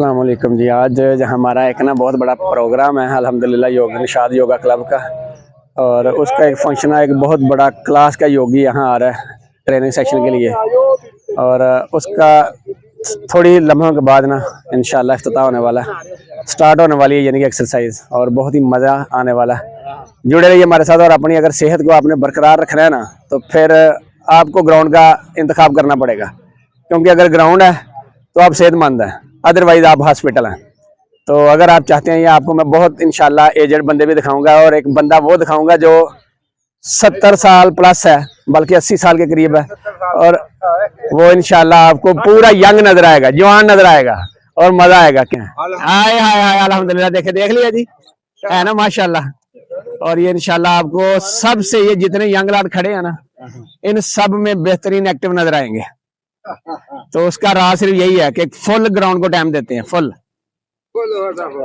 السلام علیکم جی۔ آج ہمارا ایک بہت بڑا پروگرام ہے الحمدللہ نشاد یوگا کلب کا، اور اس کا ایک فنکشن ہے، ایک بہت بڑا کلاس کا یوگی یہاں آ رہا ہے ٹریننگ سیکشن کے لیے، اور اس کا تھوڑی لمحوں کے بعد انشاءاللہ افتتاح ہونے والا ہے، سٹارٹ ہونے والی ہے یعنی کہ ایکسرسائز، اور بہت ہی مزہ آنے والا ہے۔ جڑے رہیے ہمارے ساتھ، اور اپنی اگر صحت کو آپ نے برقرار رکھنا ہے تو پھر آپ کو گراؤنڈ کا انتخاب کرنا پڑے گا، کیونکہ اگر گراؤنڈ ہے تو آپ صحت مند ہیں، ادروائز آپ ہاسپٹل ہیں۔ تو اگر آپ چاہتے ہیں، یہ آپ کو میں بہت انشاءاللہ ایجڈ بندے بھی دکھاؤں گا، اور ایک بندہ وہ دکھاؤں گا جو 70 سال پلس ہے، بلکہ 80 سال کے قریب ہے، اور وہ انشاءاللہ آپ کو پورا ینگ نظر آئے گا، جوان نظر آئے گا، اور مزہ آئے گا۔ کیا ہائے ہائے ہائے الحمدللہ، دیکھ لیا جی، ہے نا ماشاءاللہ۔ اور یہ انشاءاللہ آپ کو سب سے، یہ جتنے ینگ لاڈ کھڑے ہیں ان سب میں بہترین ایکٹیو نظر آئیں گے۔ تو اس کا راز صرف یہی ہے کہ فل گراؤنڈ کو ٹائم دیتے ہیں، فل،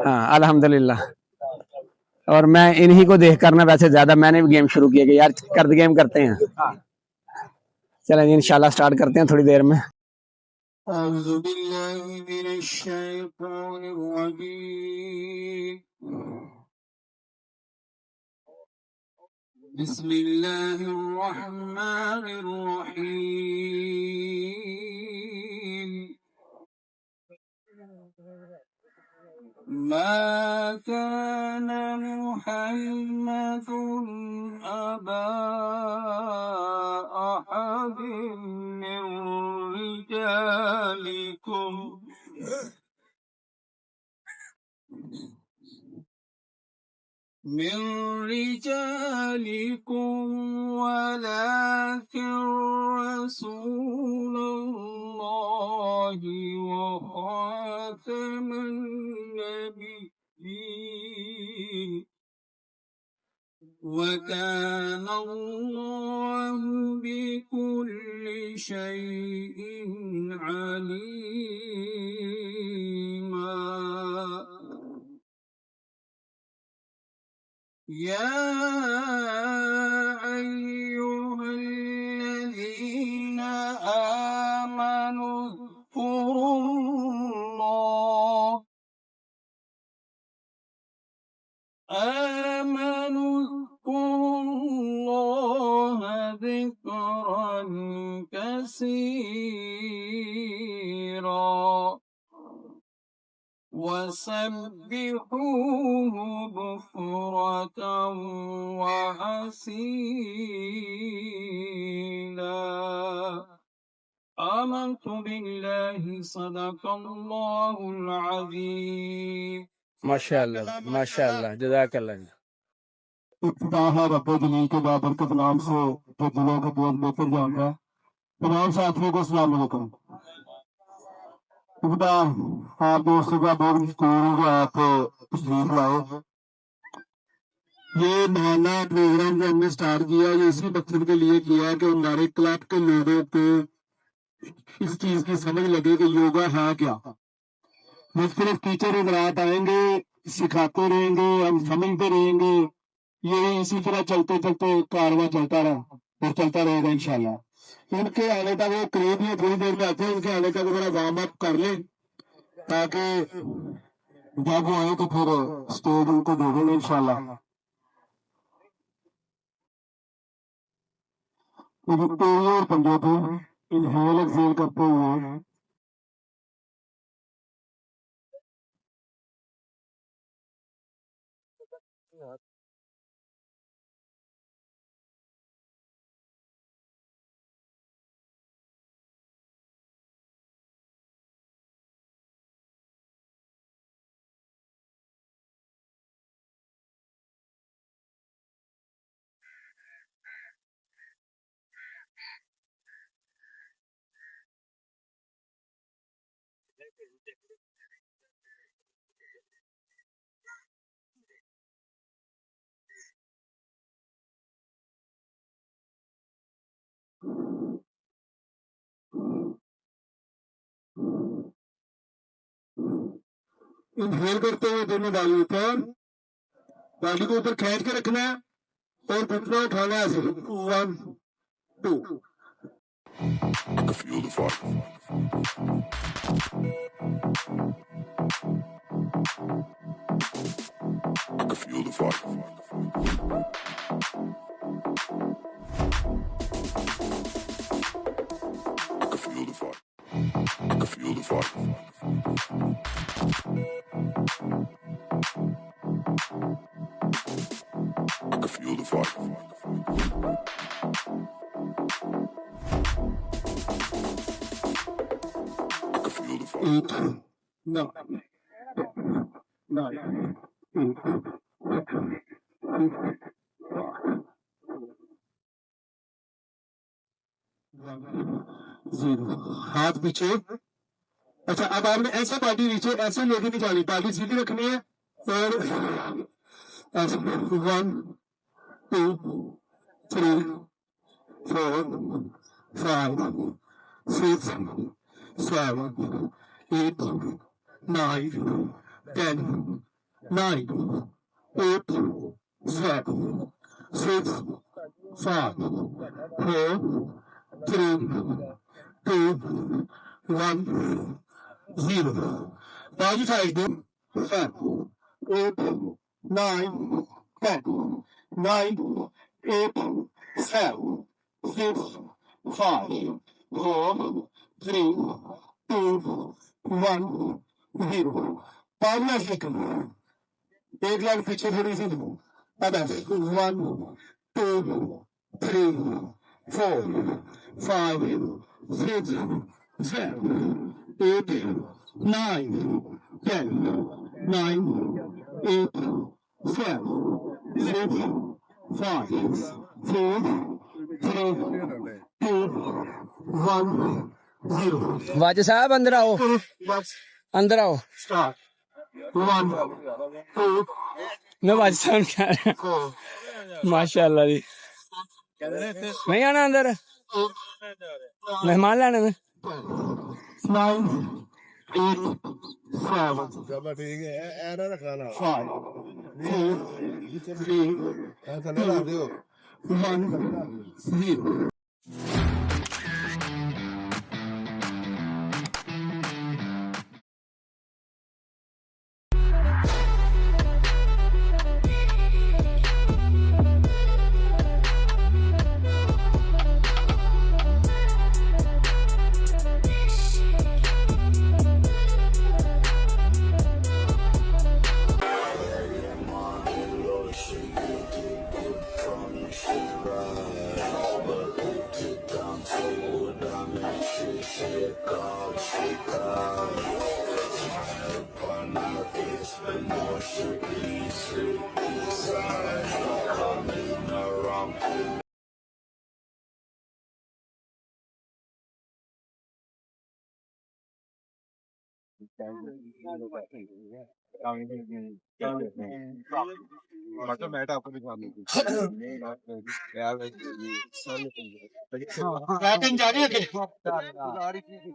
ہاں الحمدللہ۔ اور میں انہی کو دیکھ کرنا، ویسے زیادہ میں نے بھی گیم شروع کیا کہ یار گیم کرتے ہیں۔ چلیں جی انشاءاللہ سٹارٹ کرتے ہیں تھوڑی دیر میں۔ اعوذ باللہ من الشیطان الرجیم، بسم اللہ الرحمن الرحیم۔ ما كان محمد أبا أحد من رجالكم ولكن رسول الله وخاتم النبيين، وكان الله بكل شيء عليما۔ يا أيها الذين آمنوا اذكروا الله ذكرا كثيرا، وسبحوه بكرة وأصيلا۔ آمنت بالله صدق الله العظيم۔ ماشاءاللہ ماشاءاللہ، جزاک اللہ جی۔ ابتدا ہے رب جلیل کے بابرکت نام سے جو دلوں کو بول لے کر جاتا ہے۔ تمام ساتھیوں کو السلام علیکم۔ ابتدا آپ دوستوں کا بہت مشکور جو آپ تشریف لائے۔ یہ محلہ پروگرام جو ہم نے سٹارٹ کیا، یہ اسی مقصد کے لیے کیا کہ ہمارے کلب کے لوگوں کو اس چیز کی سمجھ لگے کہ یوگا ہے کیا۔ مختلف ٹیچر حضرات آئیں گے، سکھاتے رہیں گے، ہم سمجھتے رہیں گے، یہ اسی طرح چلتے چلتے کارواں چلتا رہا اور چلتا رہے گا انشاءاللہ۔ ان کے آنے تک وہ قریب ہی تھوڑی دیر میں آتے ہیں، ان کے آنے تک ذرا وارم اپ کر لیں تاکہ جب وہ آئے تو پھر اسٹیج ان کو دے دیں گے انشاءاللہ۔ اور پنجابی انہیل ایکسیل کرتے ہوئے انہیل کرتے ہوئے دونوں بالی اوپر، بالی کو اوپر کھینچ کے رکھنا ہے اور گھٹنا اٹھانا ہے ایسے 1 2۔ I can feel the fire. I can feel the fire. I can feel the fire. I can feel the fire. I can feel the fire. I can feel the fire. No. No. Zero हाथ पीछे अच्छा अब आपने ऐसा party नीचे ऐसे लेके नहीं जानी पार्टी सीधी रखनी है और ऐसे 1 2 3 4 5 6 7 8 9 10 9 8 7 6 5 4 3 2 1 0 Body tight 7 8 9 10 9 8 7 6 5 4 3 2 1 0 पावला सेकंड एक लाख पीछे थोड़ी सी अब ऐसे 1 2 3 4 5 6 7 8 9 10 9 8 7 6 5 4 3 2 1 0 वाज साहब अंदर आओ बस अंदर आओ स्टार्ट 1 2 मैं वाज साहब कह रहा 4 माशाल्लाह जी नहीं आना अंदर मेहमान लाने में 9 8 7 चलो ठीक है ऐसा रखना 5 4 3 ऐसा नहीं रख दियो 1 0 मतलब बैठा आपको दिखा दूँ यार पैटर्न जारी है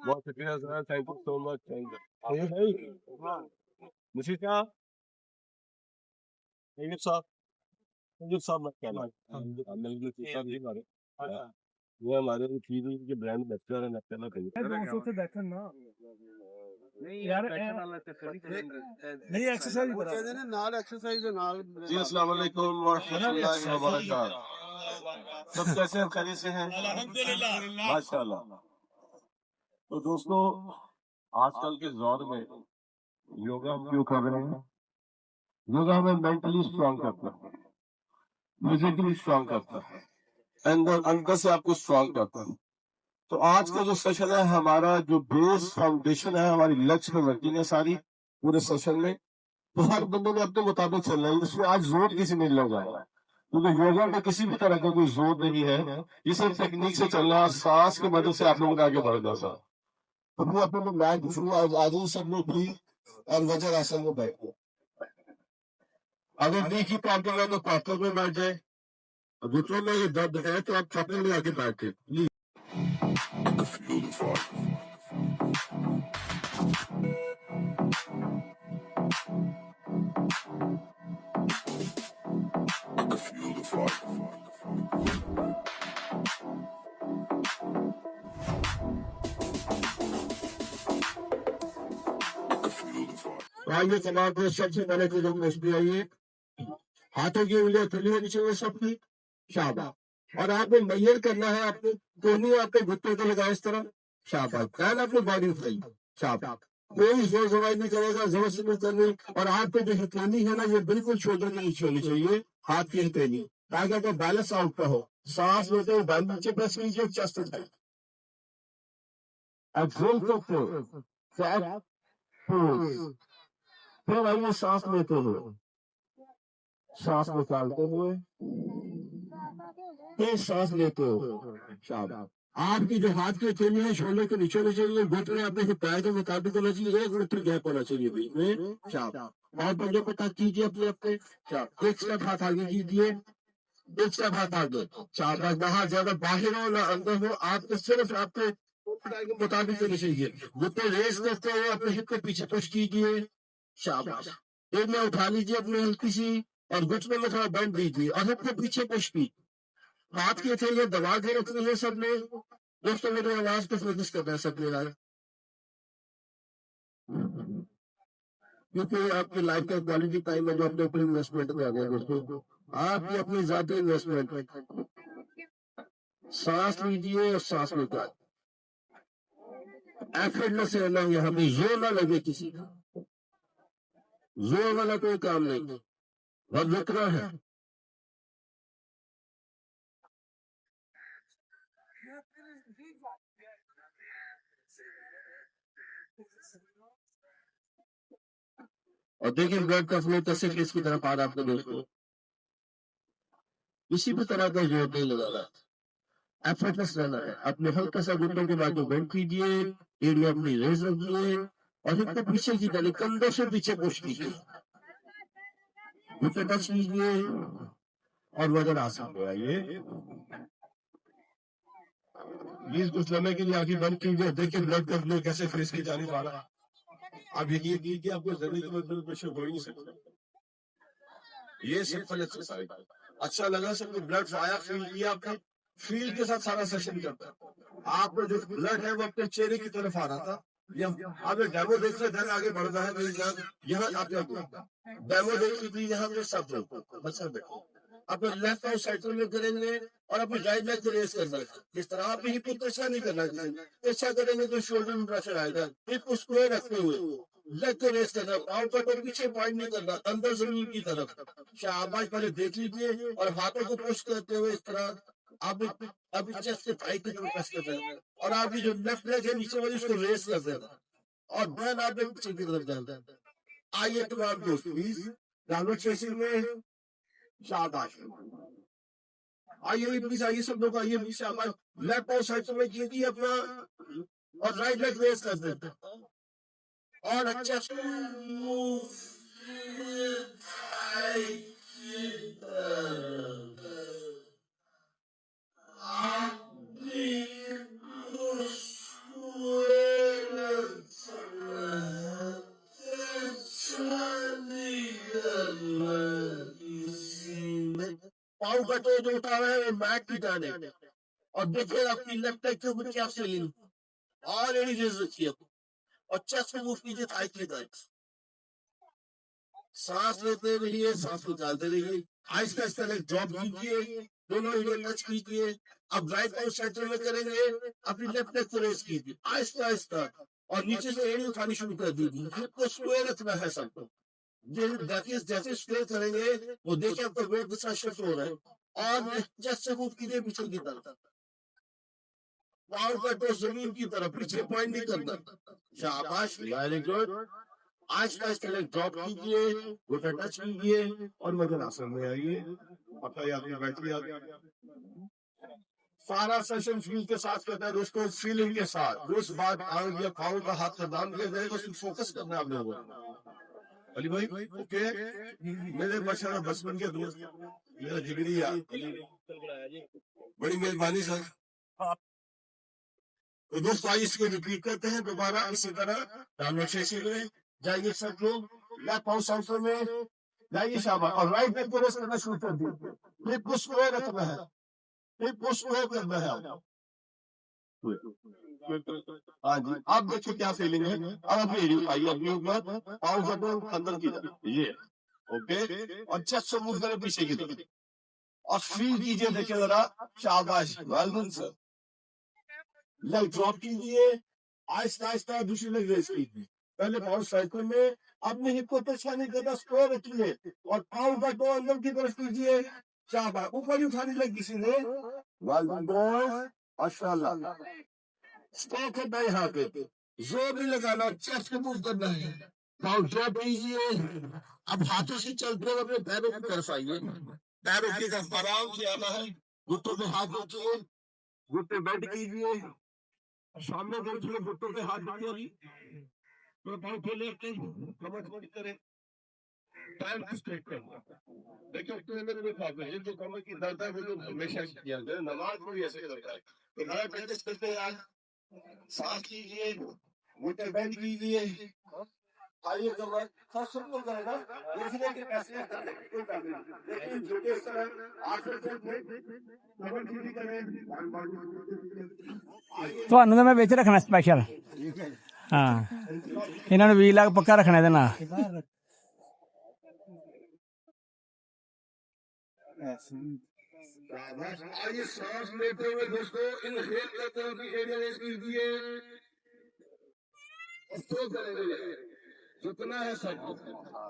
बहुत शुक्रिया sir thank you so much thank you मुझे क्या साहब मत कहना वो हमारे चीज के ब्रांड बेचकर है नक्शा कहीं से बैठन ना नहीं यार नहीं एक्सरसाइज करा नाल एक्सरसाइज दे नाल जी अस्सलाम वालेकुम व रहमतुल्लाहि व बरकातहू सब कैसे हैं खैरियत से हैं अल्हम्दुलिल्लाह माशाल्लाह तो दोस्तों आजकल के दौर में योगा हम क्यों कर रहे हैं योगा हमें मेंटली स्ट्रांग करता है फिजिकली स्ट्रांग करता है अंदर से आपको स्ट्रांग करता है तो आज का जो सेशन है हमारा जो बेस फाउंडेशन है हमारी लक्ष्य में वर्किंग है सारी पूरे सेशन में तो हर बंदे ने अपने मुताबिक चलना है इसमें आज जोर किसी नहीं लगा है क्योंकि योगा में किसी भी तरह का कोई जोर नहीं है ये सब टेक्निक से चलना सांस की मदद से आप लोगों ने आगे बढ़ना सर तो मैं अपने लोग मैच आज सब लोग भी और वजर आसन में बैठो अगर नहीं की पार्टनर है तो पार्टनर में बैठ जाए घुटनों में ये दर्द है तो आप छपने में आके बैठे I can feel the fire. I can feel the fire. तो आइए तमाम को सबसे पहले तो लोग मस्ती आइए, हाथों की उंगलियां खुली होनी चाहिए सबकी, शाबाश। और आपको मैयर करना है, आपको कोहनी आपके घुटने को लगाए इस तरह, शाबाश। ध्यान अपनी बॉडी उठाई, शाबाश। कोई जोर जवाई नहीं करेगा, जबरदस्ती नहीं करनी। और आपको जो हथेली है ना, ये बिल्कुल शोल्डर के नीचे होनी चाहिए, हाथ की हथेली, ताकि आपका बैलेंस आउट का हो। सांस लेते हुए बैल नीचे प्रेस कीजिए, चेस्ट उठाइए, एक्सहेल करते हुए फ्लैट पोज। फिर आइए सांस लेते हुए, सांस निकालते हुए, फिर सांस लेते हो, शाबाश। आपकी जो हाथ की हथेली है शोल्डर के नीचे होनी चाहिए, घुटने अपने पैर के मुताबिक होना चाहिए, एक घुटने गैप होना चाहिए बीच में, शाबाश। और बंदे को टच कीजिए अपने अपने, शाबाश। एक स्टेप हाथ आगे कीजिए, एक स्टेप हाथ आगे, शाबाश। बाहर ज्यादा बाहर हो ना अंदर हो, आपको सिर्फ आपके पैर के मुताबिक होनी चाहिए। घुटने रेस करते हुए अपने हिप के पीछे पुश कीजिए, शाबाश। एक में उठा लीजिए अपनी हल्की सी, और घुटने में थोड़ा बेंड दीजिए, और हिप के पीछे पुश कीजिए। हाथ की हथेलियां दबा के रखनी है सबने। दोस्तों मेरी आवाज पे फोकस करना है सबने यार, क्योंकि आपकी लाइफ का क्वालिटी टाइम है जो अपने ऊपर इन्वेस्टमेंट में आ गया दोस्तों, आपकी अपनी जाती इन्वेस्टमेंट। सांस लीजिए और सांस निकाल, एफर्टलेस रहना, यहाँ पे जोर ना लगे किसी का, जोर वाला कोई काम नहीं, और रुकना है। और देखिए ब्लड का फ्लो कैसे फेस की तरफ आ रहा है आपके दोस्तों, किसी भी तरह का जोर नहीं लगाना, एफर्टलेस रहना है। अपने हल्का सा घुटनों के बाद बेंड कीजिए, एरिया अपनी रेज रखिए, और हिप को पीछे की तरह कंधों से पीछे पुश कीजिए, घुटने टच कीजिए, और वजन आसान हो आइए। 20 लम्हे के लिए आगे बंद कीजिए, देखिए ब्लड का फ्लो कैसे फेस की जाने वाला है। अब यकीन कीजिए आपको जमीन में ब्लड प्रेशर हो ही नहीं सकता। ये सिंपल एक्सरसाइज अच्छा लगा, सबको ब्लड आया, फील किया, आपने फील के साथ सारा सेशन करता है। आपका जो ब्लड है वो अपने चेहरे की तरफ आ रहा था, आप डेमो देख रहे थे, आगे बढ़ रहा है, यहाँ आपका डेमो देख लीजिए, यहाँ पे सब लोग बच्चा देखो, अपने लेफ्ट और साइड में करेंगे, और अपने राइट लेग को रेस करना है। इस तरह आप हिप को ऐसा नहीं करना चाहिए, ऐसा करेंगे तो शोल्डर में प्रेशर आएगा। हिप को स्क्वायर रखते हुए लेग को रेस करना, पाँव को पीछे पॉइंट नहीं करना, अंदर जमीन की तरफ, शाबाश। पहले देख लीजिए, और हाथों को पुश करते हुए इस तरह आप अभी चेस्ट के थाई की तरफ प्रेस कर रहे हैं, और आपकी जो लेफ्ट लेग है नीचे वाली उसको रेस कर देना, और देन आप पीछे की तरफ जाना है। आइए तमाम दोस्त प्लीज डाउनवर्ड फेसिंग में, शाबाश। आइए प्लीज, आइए सब लोग आइए प्लीज, शाबाश। लेफ्ट और साइड में कीजिए अपना, और राइट लेग रेस कर देते हैं, और अच्छा पाँव का तो जो उठा है वो मैट की जाने, और देखिए आपकी लेफ्ट लेग के ऊपर क्या फीलिंग, और एडी रेज रखिए, और चेस्ट को मूव कीजिए थाई की तरफ, सांस लेते रहिए, सांस निकालते रहिए, आहिस्ता आहिस्ता लेग ड्रॉप कीजिए, दोनों एरिया टच कीजिए। अब राइट और सेंटर में करेंगे, अपनी लेफ्ट लेग को रेस कीजिए आहिस्ता आहिस्ता, और नीचे से एड़ी उठानी शुरू कर दीजिए, हिप को स्क्वायर रखना है सबको। जैसे स्क्वायर करेंगे वो देखिए आपका वेट के साथ शिफ्ट हो रहा है, और चेस्ट से मूव कीजिए पीछे की तरफ, पाँव का तो जमीन की तरफ, पीछे पॉइंट नहीं करना, शाबाश, very good. Aahista Aahista leg drop कीजिए, घुटना टच कीजिए, और वजन आसन में आइए, पता आपकी बैटरी आ गई। सारा सेशन फील के साथ करना है दोस्तों, फीलिंग के साथ। उस बात आंख या पाँव का हाथ प्रदान किया जाएगा, उस पर फोकस करना है आप लोगों को। अली भाई ओके, मेरे माशाल्लाह बचपन के दोस्त, मेरा जिगरी यार, बड़ी मेहरबानी सर। तो दोस्तों आइए इसको रिपीट करते हैं दोबारा इसी तरह, डाउनवर्ड फेसिंग में जाइए सब लोग, लेफ्ट पाँव सेंटर में जाइए, शाबाश, और राइट लेग को रेस करना शुरू कर दीजिए, हिप को स्क्वायर रखना है, हिप को स्क्वायर करना है। ہاں جی آپ دیکھو کیا فیلنگ ہے. اب اپنی آئیے اپنے اوپر پاؤں کا اندر کی طرف یہ اوکے اور چیسٹ سے موو کرے پیچھے کی طرف اور فیل کیجیے. دیکھیں ذرا شاباش ویل ڈن سر. لیگ ڈراپ کیجیے آہستہ آہستہ دوسری لیگ ریز کیجیے. پہلے پاؤں سائیکل میں اپنے ہپ کو ٹچ کرنے کے بعد اسکوائر رکھیے اور پاؤں کا ٹو اندر کی طرف کیجیے. شاباش اوپر ہی اٹھانی لگ کسی نے. ویل ڈن بوائز ماشاء اللہ. اسٹاک کرنا ہے یہاں پہ زور نہیں لگانا چیسٹ کو موو کرنا ہے. پاؤں ڈراپ کیجیے. اب ہاتھوں سے چلتے ہوئے اپنے پیروں کی طرف آئیے. پیروں کی طرف آرام سے آنا ہے. گھٹوں پہ ہاتھ رکھیے گھٹے بیٹھ کیجیے. سامنے دیکھیے گھٹوں پہ ہاتھ رکھیے. پاؤں کھولے اپنے کمر کھول کرے پیر کو اسٹریٹ کرنا. دیکھیں اس میں میرے خیال ہے یہ جو کمر کی درد ہے وہ جو ہمیشہ کیا جائے نماز کو بھی ایسے کرتا ہے. تو نئے پریکٹس کرتے ہیں آج. سانس لیجیے گھٹے بیٹھ کیجیے. آئیے کمر سب سب کو کرے گا دیکھنے کے پیسے لیکن جو کہ اس طرح آٹھ کمر کھلی کرے. ਤੁਹਾਨੂੰ ਤਾਂ ਮੈਂ ਵਿੱਚ ਰੱਖਣਾ ਸਪੈਸ਼ਲ ਹਾਂ ਇਹਨਾਂ ਨੂੰ ਵੀਲਾਗ ਪੱਕਾ ਰੱਖਣਾ ਇਹਦੇ ਨਾਲ آئیے سانس لیتے ہوئے دوستوں انہیل کرتے ہوئے ایریا ریز کیجیے. جتنا ہے سب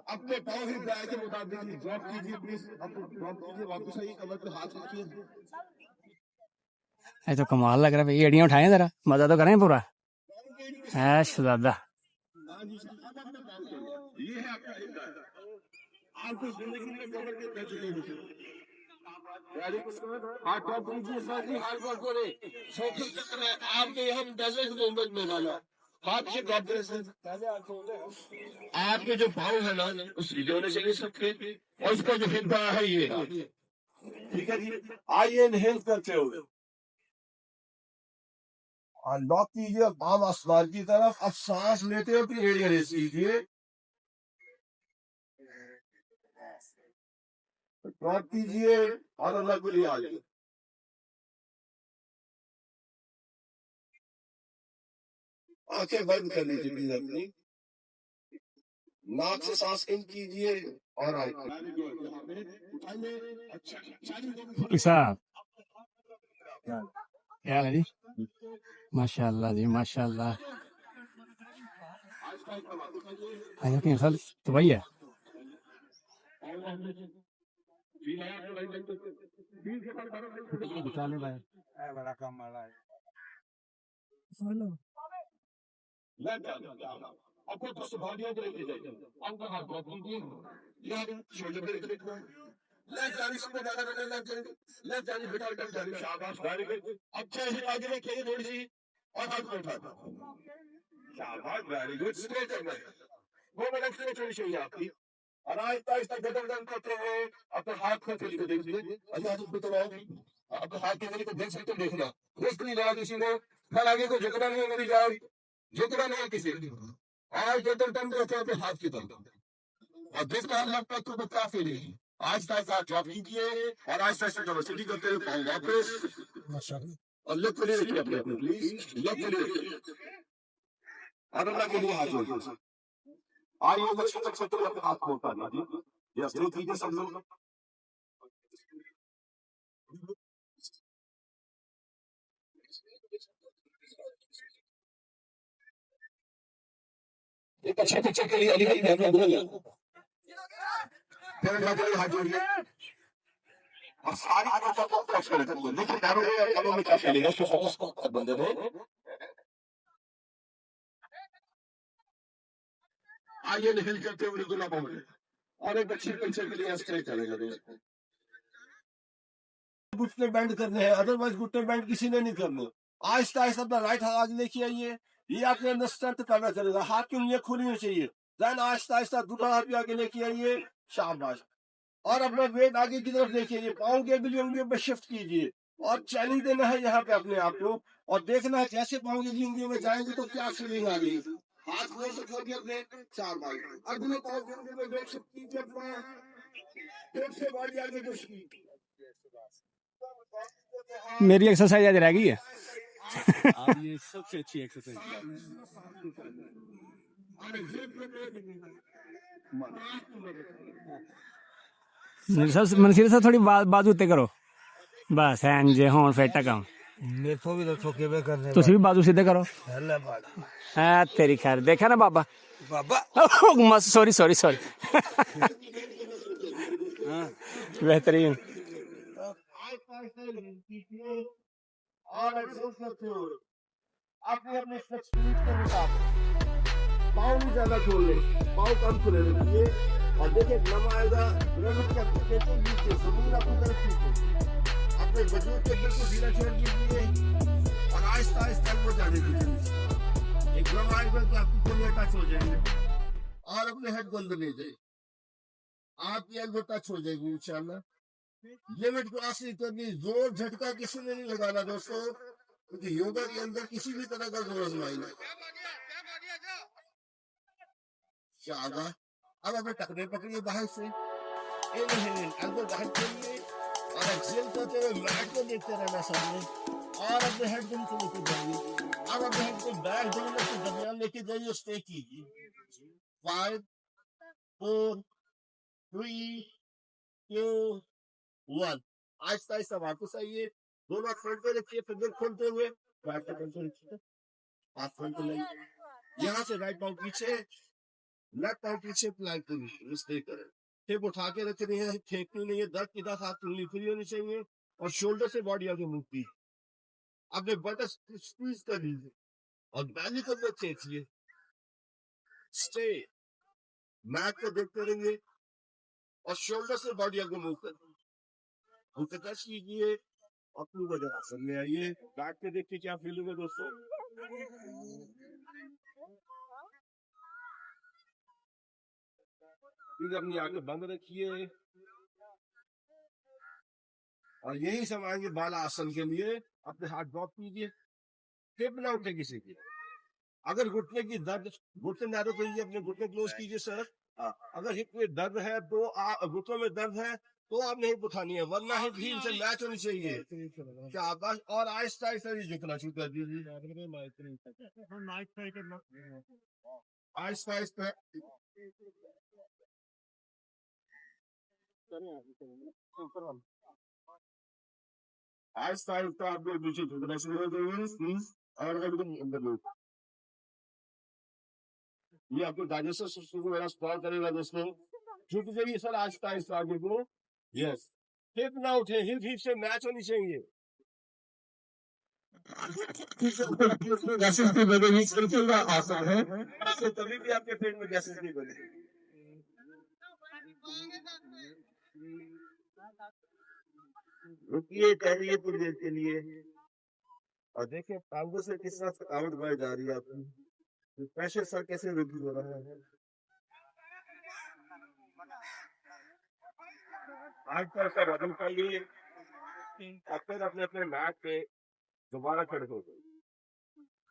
اپنے پاؤں ہی ڈرائے کے مطابق ڈراپ کیجیے پلیز. ڈراپ کیجیے واپس آئیے کمر پہ ہاتھ رکھیے. یہ تو کمال لگ رہا ہے بھائی ایڑیاں اٹھائیں ذرا مزہ تو کریں پورا ہے شہزادہ یہ ہے آپ کا حصہ. آپ کو زندگی میں کمر کے پیچھے نہیں ملے. ہاتھ ڈراپ کیجیے ساتھ ہی ہاتھ ڈراپ کرے. سوکھل چکر ہے آپ کے یہاں ڈیزرٹ موومنٹ میں ڈالا. ہاتھ سے ڈراپ کرے سر. آپ کے جو پاؤں ہے نا اس سیدھے ہونے چاہیے سب کے اور اس کا جو ہڈا ہے یہ ٹھیک ہے جی. آئیے انہیل کرتے ہوئے لاک کیجیے پام آسمان کی طرف. اب سانس لیتے ہوئے پھر ایڑیا ریز کیجیے. ڈراپ کیجیے اور اللہ کو لیے آئیے. آنکھیں بند کر لیجیے پلیز اپنی. ناک سے سانس ان کیجیے اور آئیے. صاحب کیا حال ہے جی ماشاء اللہ جی ماشاء اللہ سر تو وہی ہے بڑا کام والا ہے اچھا ہی آگے رکھیے تھوڑی سی اور ہاتھ کو اٹھا دو. Very good. اسٹریٹ کرنا ہے. وہ میں اسٹریٹ ہونی چاہیے آپ کی. اور آہستہ آہستہ گدر دم کرتے ہوئے اپنے ہاتھ کو پھیل کے دیکھ لیجیے. اللہ کو بتاؤ اپنے ہاتھ کے ذریعے کو دیکھ سکتے دیکھنا. رسک نہیں لگا کسی نے. کل آگے کو جھکنا نہیں ہے میری جان. جھکنا نہیں ہے کسی نے. آج گدر دم کرتے ہیں اپنے ہاتھ کی طرف اور دیکھنا اللہ کا تو کافی نہیں. آہستہ آہستہ ڈراپ کیجیے اور آہستہ آہستہ کیپیسٹی کرتے ہوئے پاؤں واپس اور لگ کے لیے رکھیے اپنے اپنے پلیز. لگ کے لیے اور اللہ کے لیے ہاتھ جوڑ. آئیے اگر چھتر چھتر اپنے ہاتھ کو اٹھا دیجیے. یس دو کیجیے سب لوگ. ایک اچھے پکچر کے لیے علی بھائی میں بول رہا ہوں. پھر اللہ کے لیے ہاتھ جوڑیے اور ساری باتوں کو ٹچ کریں. دیکھیں پیروں میں اور کمروں میں کیا فیلنگ ہے اس کو فوکس کو بندے میں. آئیے انہیل کرتے ہوئے گلا پاؤں اور ایک اچھی پکچر کے لیے اسٹریچ کرے گا. گھٹنے بینڈ کرنے ہیں ادروائز گھٹنے بینڈ کسی نے نہیں کرنے. آہستہ آہستہ اپنا رائٹ ہاتھ آگے لے کے آئیے. یہ آپ نے اندر اسٹرینتھ پیدا کرے گا. ہاتھ کی انگلیاں کھلی ہونی چاہیے. دین آہستہ آہستہ دوسرا ہاتھ بھی آگے لے کے آئیے. شاباش. اور اپنا ویٹ آگے کی طرف لے کے آئیے. پاؤں کے اگلی انگلیوں پہ شفٹ کیجیے اور چیلنج دینا ہے یہاں پہ اپنے آپ کو اور دیکھنا ہے جیسے پاؤں کی اگلی انگلیوں میں جائیں گے تو کیا فیلنگ آ رہی ہے. ہاتھ کھول سے کھول کے اپنے شاباش. اگلے پاؤں کی انگلیوں میں ویٹ شفٹ کیجیے اپنا. پھر سے باڈی آگے کچھ کی میری ایکسرسائز آج رہ گئی ہے आप ये सबसे अच्छी एक्सरसाइज मनसीर साहब थोड़ी बाजू उत्ते करो बस एन जे होन फिट है काम मेरे को भी दसो किवें करने तुसी भी बाजू सीधे करो अल्लाह बात है तेरी खैर देखा ना बाबा बाबा सॉरी सॉरी सॉरी बेहतरीन और एडजस्ट करते हो अपने अपने स्पीड के मुताबिक पाँव भी ज्यादा खोल ले पाँव कम खुले रखिए और देखिए दम आएगा पिरामिड का कहते हैं नीचे जमीन अपनी तरफ खींचे अपने वजूद के बिल्कुल ढीला छोड़ दीजिए और आहिस्ता आहिस्ता वो जाने दीजिए एक दम आएगा तो आपकी कोने टच हो जाएंगे और अपने हेड को अंदर ले जाए आपकी एल्बो टच हो जाएगी इंशाल्लाह लिमिट क्रॉस नहीं करनी जोर झटका किसी ने नहीं लगाना दोस्तों क्योंकि योगा के अंदर किसी भी तरह का जोर आजमाई नहीं शाबाश अब हमें टकरे पकड़िए बाहर से इनहेल अंदर बाहर करिए और एक्सेल करते हुए मैट को देखते रहना सामने और अपने हेड को नीचे लेके जाइए अब अपने हेड को बैक दोनों के दरमियान लेके जाइए स्टे कीजिए 5 4 3 2 1 आहिस्ता आहिस्ता वापस आइए दोनों फ्रंट पे रखिए फिर खोलते हुए बैक पे कंट्रोल रखिए हाथ फ्रंट पे लाइए यहाँ से राइट पाँव पीछे लेफ्ट पाँव पीछे प्लैंक पोजीशन स्टे करें हिप उठा के रखनी है फेंकनी नहीं है दर्द की तरह हाथ खुली खुली होनी चाहिए और शोल्डर से बॉडी आगे मूवती अपने बटन स्क्वीज कर लीजिए और बैली को मत खींचिए स्टे मैट को देखते रहिए और शोल्डर से बॉडी आगे मूव करिए टच कीजिए अपनी वजह आसन में आइए बैठ के देखिए क्या फील होगा दोस्तों फिर अपनी आंखें बंद रखिए और यही समझिए बाला आसन के लिए अपने हाथ ड्रॉप कीजिए हिप ना उठे किसी की अगर घुटने की दर्द घुटने नैरो करिए अपने घुटने क्लोज कीजिए सर अगर हिप में दर्द है तो घुटनों में दर्द है तो आप नहीं उठानी है वरना हिप हील से मैच होनी चाहिए क्या आकाश और आहिस्ता आहिस्ता ही झुकना शुरू कर दीजिए आहिस्ता आहिस्ता आहिस्ता आहिस्ता आप पीछे झुकना शुरू कर देंगे और एकदम अंदर ये आपको डाइजेस्टिव सिस्टम को मेरा स्पॉट करेगा दोस्तों झुक जाइए सर आहिस्ता आहिस्ता आगे को यस हिप ना उठे हिप हिप से मैच होनी चाहिए गैसेस की बनेगी सिंपल का आसान है इससे तभी भी आपके पेट में गैसेस नहीं बनेगी रुकिए टहलिए थोड़ी देर के लिए और देखिए टांगों से किस तरह थकावट बढ़ जा रही है आपकी प्रेशर सर कैसे रिड्यूस हो रहा है आज पर का वजन पाइए और फिर अपने अपने मैट पे दोबारा खड़े हो गए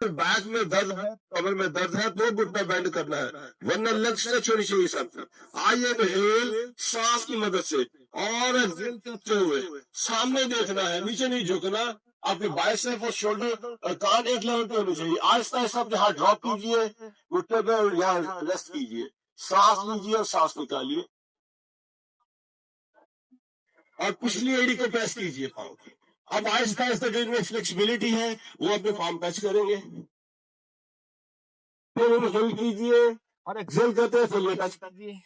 बैक में दर्द है कमर में दर्द है तो घुटना बैंड करना है वरना लेग स्ट्रेच होनी चाहिए सब आइए इनहेल सांस की मदद से और एक्सहेल करते हुए सामने देखना है नीचे नहीं झुकना आपके बाइसेप और शोल्डर कान एक लेवल पे होनी चाहिए आहिस्ता आहिस्ता अपने हाथ ड्रॉप कीजिए घुटने पे यहाँ रेस्ट कीजिए सांस लीजिए और सांस निकालिए और पिछली एड़ी को प्रेस कीजिए पाँव की अब आहिस्ता आहिस्ता जो इनमें फ्लेक्सिबिलिटी है वो अपने पाम टच करेंगे फिर इनहेल कीजिए और एक्सहेल करते हुए फिर टच कर दिए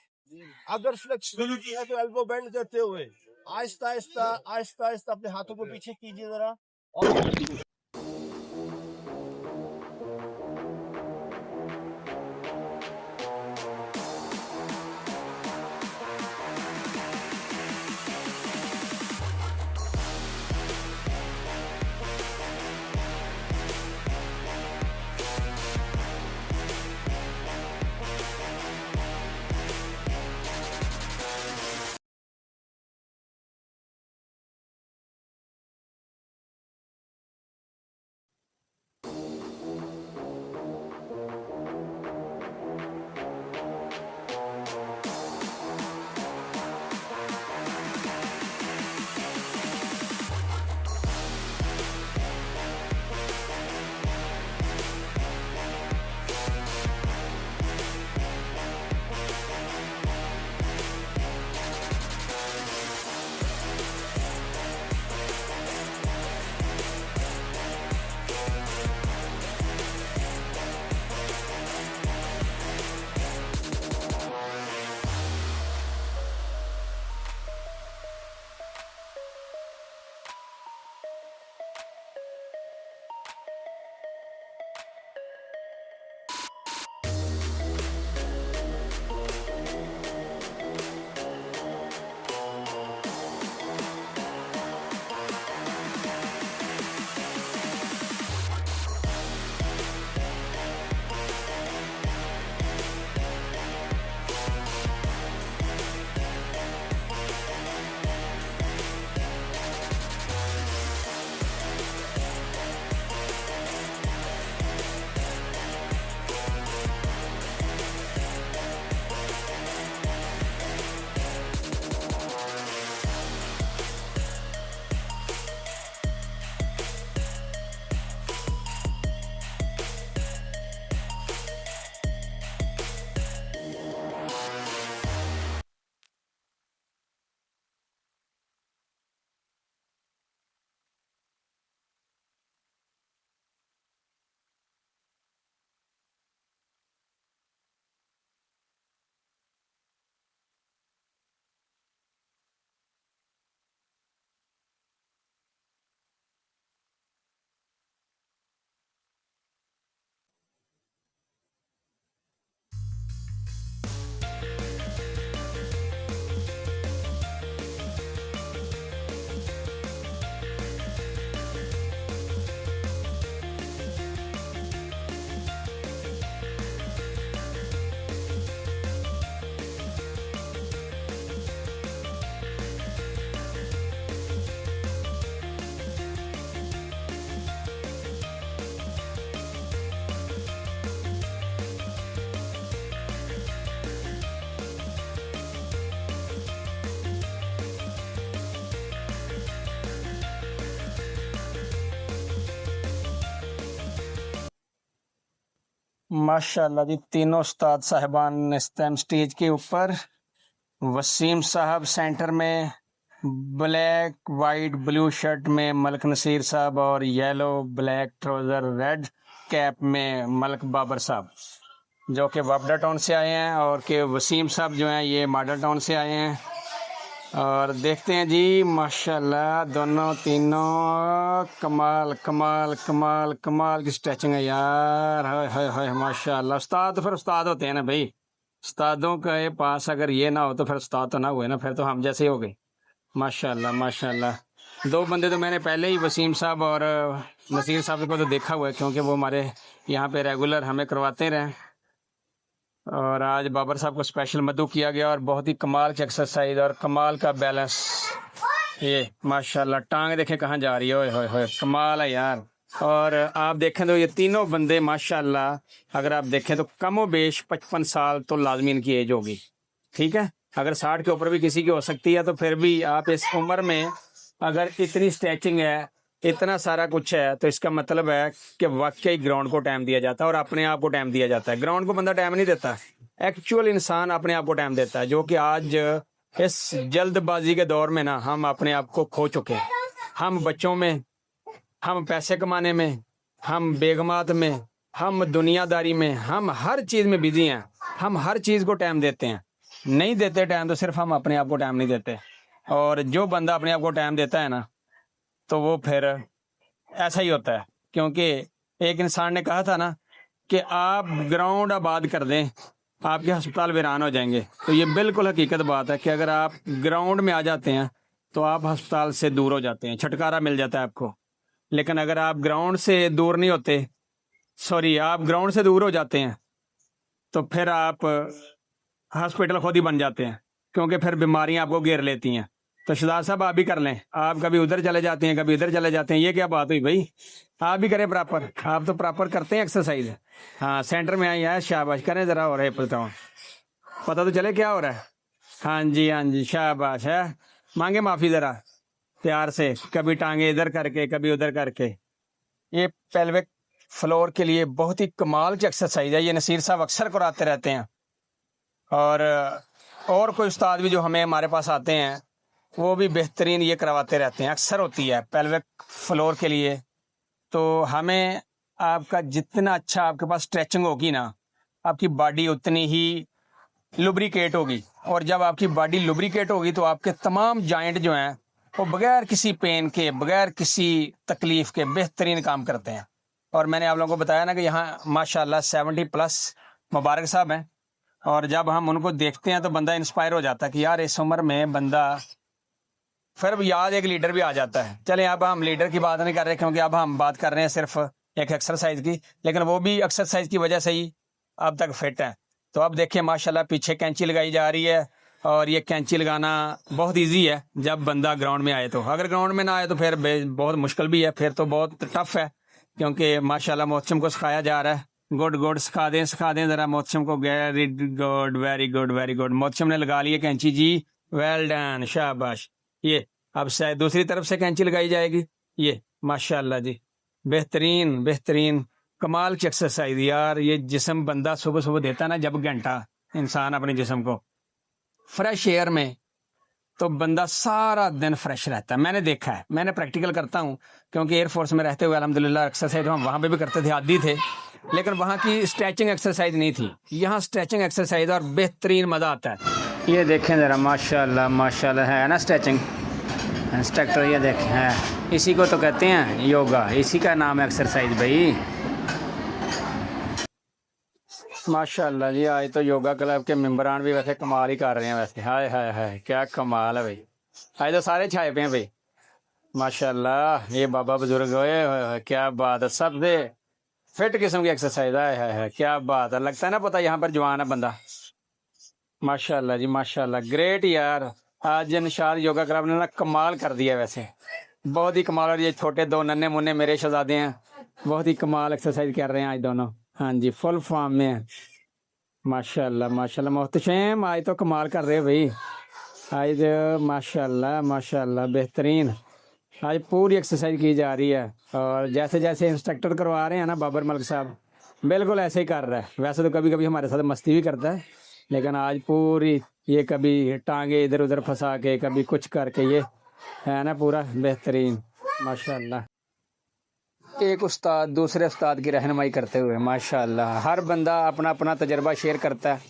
अगर फ्लेक्सिबिलिटी है तो एल्बो बेंड करते हुए आहिस्ता आहिस्ता अपने हाथों को पीछे कीजिए जरा और माशाल्लाह जी, तीनों उस्ताद साहिबान इस टाइम स्टेज के ऊपर। वसीम साहब सेंटर में, ब्लैक वाइट ब्लू शर्ट में मलक नसीर साहब, और yellow black trouser red cap में मलक बाबर साहब, जो कि वापडा टाउन से आए हैं, और के वसीम साहब जो हैं ये मॉडल टाउन से आए हैं। और देखते हैं जी, माशाल्लाह दोनों तीनों कमाल कमाल कमाल कमाल की स्ट्रेचिंग है यार। हाय हाय हाय माशाल्लाह। उस्ताद तो फिर उस्ताद होते हैं ना भाई, उस्तादों के पास अगर ये ना हो तो फिर उस्ताद तो ना हुए ना, फिर तो हम जैसे ही हो गए। माशाल्लाह माशाल्लाह। दो बंदे तो मैंने पहले ही वसीम साहब और नसीर साहब को तो देखा हुआ है, क्योंकि वो हमारे यहाँ पे रेगुलर हमें करवाते रहे। और आज बाबर साहब को स्पेशल मदू किया गया, और बहुत ही कमाल की एक्सरसाइज और कमाल का बैलेंस। ये माशाल्लाह टांग देखें कहाँ जा रही है, ओए होए होए कमाल है यार। और आप देखें तो ये तीनों बंदे माशाल्लाह, अगर आप देखें तो कमो बेश 55 साल तो लाजमी इनकी एज होगी, ठीक है। अगर 60 के ऊपर भी किसी की हो सकती है, तो फिर भी आप इस उम्र में अगर इतनी स्ट्रेचिंग है, इतना सारा कुछ है, तो इसका मतलब है कि वाकई ग्राउंड को टाइम दिया जाता है और अपने आप को टाइम दिया जाता है। ग्राउंड को बंदा टाइम नहीं देता, एक्चुअल इंसान अपने आप को टाइम देता है, जो कि आज इस जल्दबाजी के दौर में ना हम अपने आप को खो चुके हैं। हम बच्चों में, हम पैसे कमाने में, हम बेगमात में, हम दुनियादारी में, हम हर चीज़ में बिजी हैं। हम हर चीज़ को टाइम देते हैं, नहीं देते टाइम तो सिर्फ हम अपने आप को टाइम नहीं देते। और जो बंदा अपने आप को टाइम देता है ना, तो वो फिर ऐसा ही होता है। क्योंकि एक इंसान ने कहा था ना कि आप ग्राउंड आबाद कर दें, आपके अस्पताल वीरान हो जाएंगे। तो ये बिल्कुल हकीकत बात है कि अगर आप ग्राउंड में आ जाते हैं तो आप अस्पताल से दूर हो जाते हैं, छुटकारा मिल जाता है आपको। लेकिन अगर आप ग्राउंड से दूर नहीं होते, सॉरी आप ग्राउंड से दूर हो जाते हैं, तो फिर आप हॉस्पिटल खुद ही बन जाते हैं, क्योंकि फिर बीमारियां आपको घेर लेती हैं। तो शहजाद साहब आप भी कर लें, आप कभी उधर चले जाते हैं, कभी इधर चले जाते हैं, ये क्या बात हुई भाई? आप भी करें प्रॉपर, आप तो प्रॉपर करते हैं एक्सरसाइज। हाँ सेंटर में आई है, शाबाश करें ज़रा। और है बताओ, पता तो चले क्या हो रहा है। हाँ जी शाबाश है, मांगे माफ़ी ज़रा प्यार से, कभी टांगे इधर करके कभी उधर करके। ये पेल्विक फ्लोर के लिए बहुत ही कमाल की एक्सरसाइज है, ये नसीर साहब अक्सर कराते रहते हैं। और कोई उस्ताद भी जो हमारे पास आते हैं, वो भी बेहतरीन ये करवाते रहते हैं, अक्सर होती है पेल्विक फ्लोर के लिए। तो हमें आपका जितना अच्छा आपके पास स्ट्रेचिंग होगी ना, आपकी बॉडी उतनी ही लुब्रिकेट होगी। और जब आपकी बॉडी लुब्रिकेट होगी तो आपके तमाम जॉइंट जो हैं वो बगैर किसी पेन के, बगैर किसी तकलीफ के बेहतरीन काम करते हैं। और मैंने आप लोगों को बताया ना कि यहाँ माशाल्लाह 70+ मुबारक साहब हैं, और जब हम उनको देखते हैं तो बंदा इंस्पायर हो जाता है कि यार इस उम्र में बंदा, फिर याद एक लीडर भी आ जाता है। चलें अब हम लीडर की बात नहीं कर रहे, क्योंकि अब हम बात कर रहे हैं सिर्फ एक एक्सरसाइज की, लेकिन वो भी एक्सरसाइज की वजह से ही अब तक फिट है। तो अब देखिए माशाल्लाह पीछे कैंची लगाई जा रही है, और ये कैंची लगाना बहुत इजी है जब बंदा ग्राउंड में आए। तो अगर ग्राउंड में ना आए तो फिर बहुत मुश्किल भी है, फिर तो बहुत टफ है। क्योंकि माशाल्लाह मोहतशम को सिखाया जा रहा है। गुड सिखा दें ज़रा मोहतशम को। Very good very good very good. Mohtasham ने लगा ली है कैंची जी, वेल डन शाबाश। ये अब शायद दूसरी तरफ से कैंची लगाई जाएगी। ये माशाल्लाह जी, बेहतरीन बेहतरीन कमाल की एक्सरसाइज यार। ये जिस्म बंदा सुबह सुबह देता ना, जब घंटा इंसान अपने जिस्म को फ्रेश एयर में, तो बंदा सारा दिन फ्रेश रहता है। मैंने देखा है, मैंने प्रैक्टिकल करता हूँ, क्योंकि एयरफोर्स में रहते हुए अल्हम्दुलिल्लाह एक्सरसाइज हम वहाँ पे भी करते थे, आदी थे, लेकिन वहाँ की स्ट्रेचिंग एक्सरसाइज नहीं थी। यहाँ स्ट्रेचिंग एक्सरसाइज और बेहतरीन मज़ा आता है। ये देखें ज़रा माशाल्लाह माशाल्लाह, है ना स्ट्रेचिंग इंस्ट्रक्टर, ये देखें है, इसी को तो कहते हैं योगा, इसी का नाम है एक्सरसाइज भाई। माशाल्लाह जी, आज तो योगा क्लब के मेंबरान भी वैसे कमाल ही कर रहे हैं वैसे। हाय हाय हाय क्या कमाल है भाई, आज तो सारे छाए पे हैं भाई माशाल्लाह। ये बाबा बुजुर्ग होए, क्या बात है, सबसे फिट किस्म की एक्सरसाइज है क्या बात है। लगता है ना पता यहाँ पर जवान है बंदा। माशाल्लाह जी माशाल्लाह, ग्रेट यार। आज निशाद योगा क्लब ने ना कमाल कर दिया वैसे, बहुत ही कमाल। और ये छोटे दो नन्हे मुन्ने मेरे शहजादे हैं, बहुत ही कमाल एक्सरसाइज कर रहे हैं आज दोनों। हाँ जी फुल फॉर्म में है माशाल्लाह माशाल्लाह। मोहतशम आज तो कमाल कर रहे हो भाई, आज माशाल्लाह माशाल्लाह बेहतरीन। आज पूरी एक्सरसाइज की जा रही है, और जैसे जैसे इंस्ट्रक्टर करवा रहे हैं ना बाबर मलिक साहब, बिल्कुल ऐसे ही कर रहा है। वैसे तो कभी कभी हमारे साथ मस्ती भी करता है, लेकिन आज पूरी ये कभी टांगे इधर उधर फंसा के, कभी कुछ करके, ये है ना पूरा बेहतरीन माशाल्लाह। एक उस्ताद दूसरे उस्ताद की रहनुमाई करते हुए माशाल्लाह, हर बंदा अपना अपना तजर्बा शेयर करता है।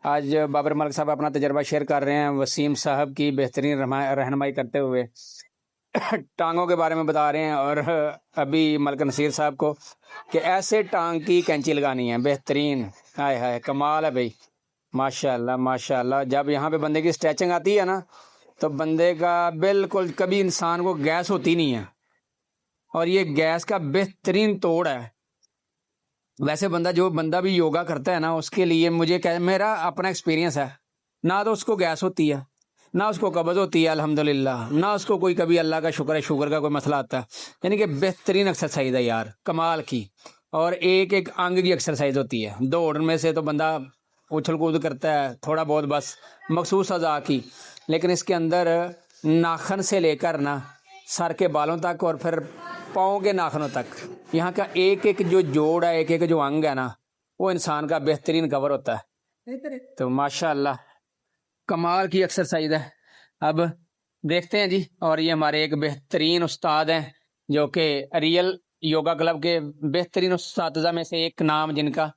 आज बाबर मलिक साहब अपना तजर्बा शेयर कर रहे हैं वसीम साहब की बेहतरीन रहनुमाई करते हुए, टांगों के बारे में बता रहे हैं। और अभी मलिक नसीर साहब को कि ऐसे टांग की कैंची लगानी है बेहतरीन। हाय हाय कमाल है भाई, माशाल्लाह माशाल्लाह। जब यहाँ पे बंदे की स्ट्रेचिंग आती है ना, तो बंदे का बिल्कुल, कभी इंसान को गैस होती नहीं है, और ये गैस का बेहतरीन तोड़ है। वैसे जो बंदा भी योगा करता है ना, उसके लिए मुझे मेरा अपना एक्सपीरियंस है, ना तो उसको गैस होती है, ना उसको कब्ज होती है अल्हम्दुलिल्लाह, ना उसको कोई कभी अल्लाह का शुक्र है शुगर का कोई मसला आता है। यानी कि बेहतरीन एक्सरसाइज है यार, कमाल की। और एक एक अंग की एक्सरसाइज होती है। दौड़ में से तो बंदा उछल कूद करता है थोड़ा बहुत बस मखसूस अज़ा की, लेकिन इसके अंदर नाखन से लेकर ना सर के बालों तक और फिर पाँव के नाखनों तक, यहाँ का एक एक जो जोड़ है, एक एक जो अंग है ना, वो इंसान का बेहतरीन कवर होता है। तो माशाल्लाह कमाल की एक्सरसाइज है। अब देखते हैं जी। और ये हमारे एक बेहतरीन उस्ताद हैं, जो कि रियल योगा क्लब के बेहतरीन उस्तादजा में से एक नाम, जिनका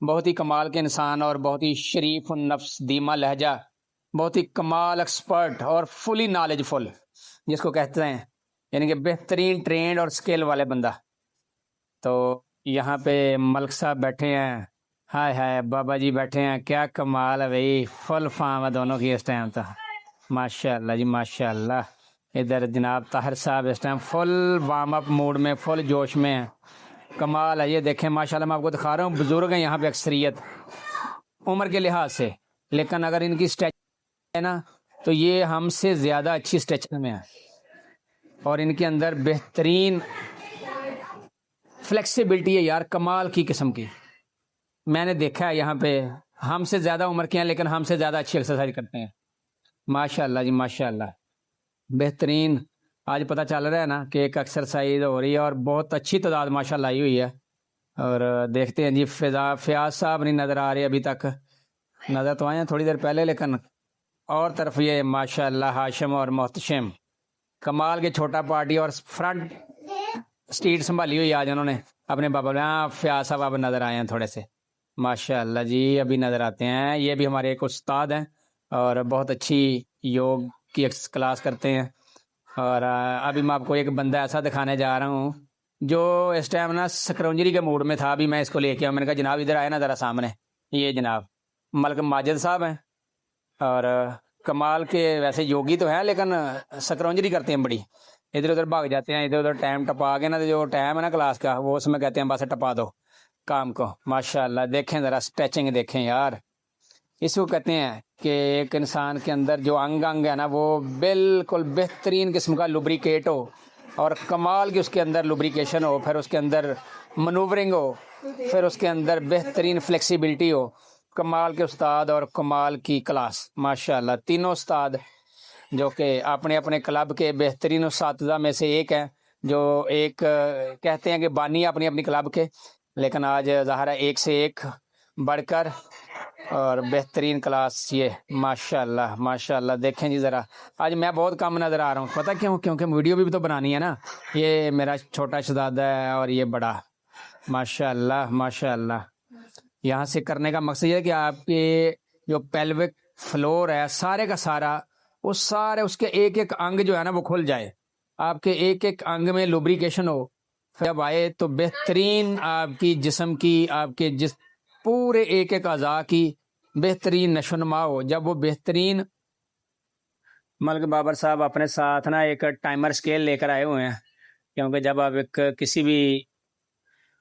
बहुत ही कमाल के इंसान और बहुत ही शरीफ नफ्स, धीमा लहजा, बहुत ही कमाल एक्सपर्ट और फुली नॉलेजफुल जिसको कहते हैं, यानी कि बेहतरीन ट्रेंड और स्किल वाले बंदा। तो यहाँ पे मलिक साहब बैठे हैं, हाय हाय बाबा जी बैठे हैं, क्या कमाल है भाई, फुल फार्म है दोनों की इस टाइम तो, माशाल्लाह जी माशाल्लाह। इधर जनाब ताहिर साहब इस time full warm up mood में, फुल जोश में है, कमाल है। ये देखें माशाल्लाह, मैं आपको दिखा रहा हूँ, बुजुर्ग हैं यहाँ पे अक्सरियत उम्र के लिहाज से, लेकिन अगर इनकी स्ट्रेच है ना, तो ये हमसे ज़्यादा अच्छी स्ट्रेचिंग में है, और इनके अंदर बेहतरीन फ्लेक्सिबिलिटी है यार, कमाल की किस्म की। मैंने देखा है यहाँ पे, हमसे ज़्यादा उम्र के हैं, लेकिन हमसे ज़्यादा अच्छी एक्सरसाइज करते हैं, माशाल्लाह जी माशाल्लाह, बेहतरीन। आज पता चल रहा है ना कि एक एक्सरसाइज हो रही है, और बहुत अच्छी तादाद माशाल्लाह आई हुई है। और देखते हैं जी, फयाज साहब नहीं नज़र आ रहे अभी तक, नज़र तो आए हैं थोड़ी देर पहले, लेकिन और तरफ ये माशाल्लाह हाशिम और मोहतशिम, कमाल के छोटा पार्टी और फ्रंट स्ट्रीट संभाली हुई आज उन्होंने अपने बाबा। हाँ फयाज साहब अब नज़र आए हैं थोड़े से, माशाल्लाह जी, अभी नज़र आते हैं। ये भी हमारे एक उस्ताद हैं और बहुत अच्छी योग की क्लास करते हैं। और अभी मैं आपको एक बंदा ऐसा दिखाने जा रहा हूँ जो इस टाइम ना सकरौंजरी के मूड में था। अभी मैं इसको लेके आया, मैंने कहा जनाब इधर आए ना ज़रा सामने, ये जनाब मलिक माजिद साहब हैं, और कमाल के वैसे योगी तो हैं, लेकिन सकरौंजरी करते हैं बड़ी, इधर उधर भाग जाते हैं, इधर उधर टाइम टपा के ना, तो जो टाइम है ना क्लास का, वो उसमें कहते हैं बस टपा दो काम को। माशाल्लाह देखें ज़रा स्ट्रेचिंग देखें यार, इसको कहते हैं कि एक इंसान के अंदर जो अंग है ना, वो बिल्कुल बेहतरीन किस्म का लुब्रिकेट हो, और कमाल की उसके अंदर लुब्रिकेशन हो, फिर उसके अंदर मनूवरिंग हो, फिर उसके अंदर बेहतरीन फ्लेक्सिबिलिटी हो। कमाल के उस्ताद और कमाल की क्लास, माशाल्लाह। तीनों उस्ताद जो कि अपने अपने क्लब के बेहतरीन उस्तादा में से एक हैं, जो एक कहते हैं कि बानी अपनी अपनी क्लब के, लेकिन आज ज़ाहिर है एक से एक बढ़कर और बेहतरीन क्लास ये, माशाल्लाह माशाल्लाह। देखें जी ज़रा, आज मैं बहुत कम नज़र आ रहा हूँ, पता क्यों? क्योंकि वीडियो भी तो बनानी है ना। ये मेरा छोटा शहजादा है और ये बड़ा, माशाल्लाह माशाल्लाह। यहाँ से करने का मकसद ये है कि आपके जो पेल्विक फ्लोर है सारे का सारा, वो सारे उसके एक एक अंग जो है ना वो खुल जाए, आपके एक एक अंग में लुब्रिकेशन हो, जब आए तो बेहतरीन आपकी जिस्म की, आपके पूरे एक एक अज़ा की बेहतरीन नशोनुमा हो। जब वो बेहतरीन, मलिक बाबर साहब अपने साथ ना एक टाइमर स्केल लेकर आए हुए हैं, क्योंकि जब आप एक किसी भी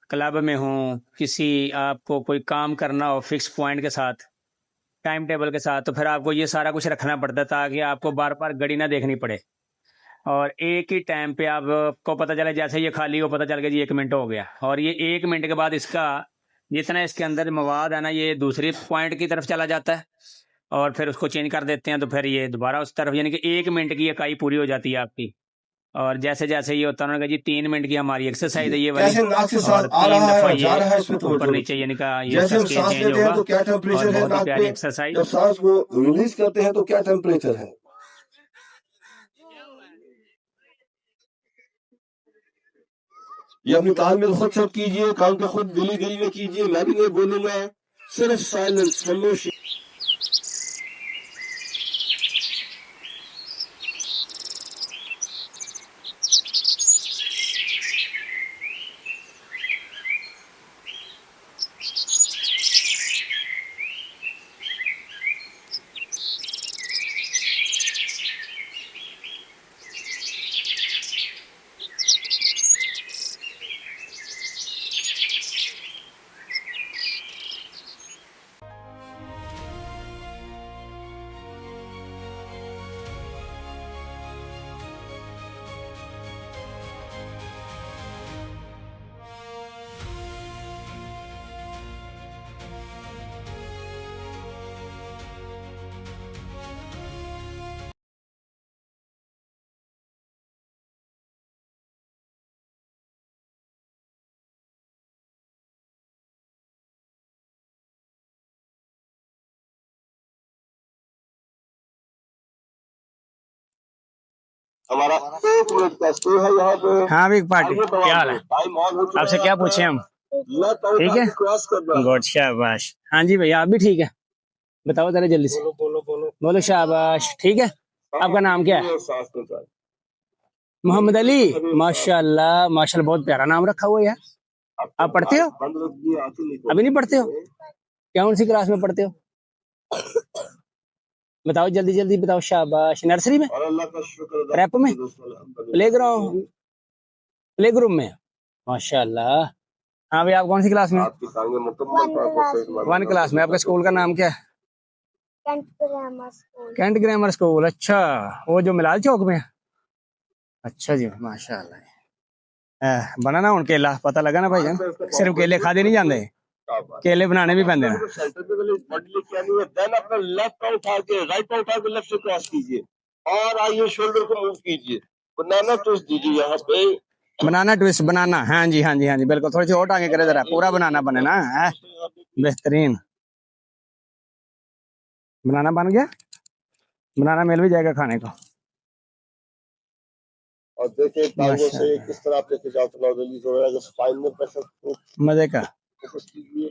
क्लब में हो, किसी आपको कोई काम करना हो फिक्स पॉइंट के साथ, टाइम टेबल के साथ, तो फिर आपको ये सारा कुछ रखना पड़ता है ताकि आपको बार बार घड़ी ना देखनी पड़े, और एक ही टाइम पे आपको पता चले, जैसे ये खाली हो पता चल गया जी 1 मिनट हो गया, और ये 1 मिनट के बाद इसका जितना इसके अंदर मवाद है ना, ये दूसरी पॉइंट की तरफ चला जाता है, और फिर उसको चेंज कर देते हैं, तो फिर ये दोबारा उस तरफ, यानी कि 1 मिनट की इकाई पूरी हो जाती है आपकी। اور جیسے جیسے یہ ہوتا ہے انہوں نے کہا جی 3 منٹ کی ہماری ایکسرسائز ہے یہ والی کیسے ناک سے اور سانس آ 3 رہا ہے دفعہ اور جا رہا ہے اس یہ میں اوپر توجہ نیچے یعنی کہ یہ جیسے اس ہم کا اسکیل سانس چینج لیتے ہیں ہوگا تو کیا اور ٹیمپریچر ہے بہت ہی ناک پیاری پہ، ایکسرسائز. جب سانس کو ریلیز کرتے ہیں تو کیا ٹیمپریچر ہے. یہ اپنی تال میں خود سب کیجئے، کام تو خود دلی دلی میں کیجئے، میں بھی نہیں بولوں گا، صرف سائلنس، خاموشی. ہمارا 1 منٹ کا اسٹے ہے یہاں پہ. ہاں بگ پارٹی کیا حال ہے؟ ٹائم آن ہو چکا آپ سے کیا پوچھیں ہم؟ ٹھیک ہے کراس کرنا ہے. گڈ شاباش. ہاں جی بھیا آپ بھی ٹھیک ہے؟ بتاؤ ذرا جلدی سے. بولو شاباش. ٹھیک ہے. آپ کا نام کیا ہے؟ سانس نکال. محمد علی. ماشاء اللہ ماشاء اللہ بہت پیارا نام رکھا ہوا ہے یار. آپ پڑھتے ہو؟ بند رکھیے، آنکھیں نہیں ابھی نہیں پڑھتے ہو؟ کون سی کلاس میں پڑھتے ہو؟ بتاؤ جلدی جلدی بتاؤ. شاباش. نرسری میں؟ اور اللہ کا شکر ادا ریپ میں؟ کیجیے دوستو، الحمدللہ. پلے گراؤنڈ پلے گروپ میں؟ ماشاء اللہ. ہاں بھائی آپ کون سی کلاس میں؟ آپ کی ٹانگیں مکمل طور پر صحت مند 1 کلاس میں. آپ کے اسکول کا نام کیا ہے؟ Cantt grammar school. اچھا وہ جو ملال چوک میں ہے؟ اچھا جی ماشاء اللہ. بنانا ہوں کیلا پتہ لگا نا بھائی جان. صرف کیلے کھا دے نہیں جاندے، کیلے بنانے بھی پہنتے ہیں. سینٹر پہ پہلے بڈی کیا نہیں ہے، دین اپنا لیفٹ پاؤں اٹھا کے رائٹ پاؤں اٹھا کے لیفٹ سے کراس کیجیے اور آئیے شولڈر کو موو کیجیے. بنانا ٹوسٹ دیجیے یہاں پہ. بنانا ٹوسٹ بنانا. ہاں جی ہاں جی ہاں جی بالکل. تھوڑی سی اور ٹانگیں کرے ذرا. پورا بنانا بنے نا. بہترین بنانا بن گیا. بنانا مل بھی جائے گا کھانے کو. اور دیکھیں ٹانگوں ماشاء سے اللہ کس طرح آپ کے خلاف ریلیز ہو رہا ہے. اسپائن میں پریشر مزے کا. فوکس کیجیے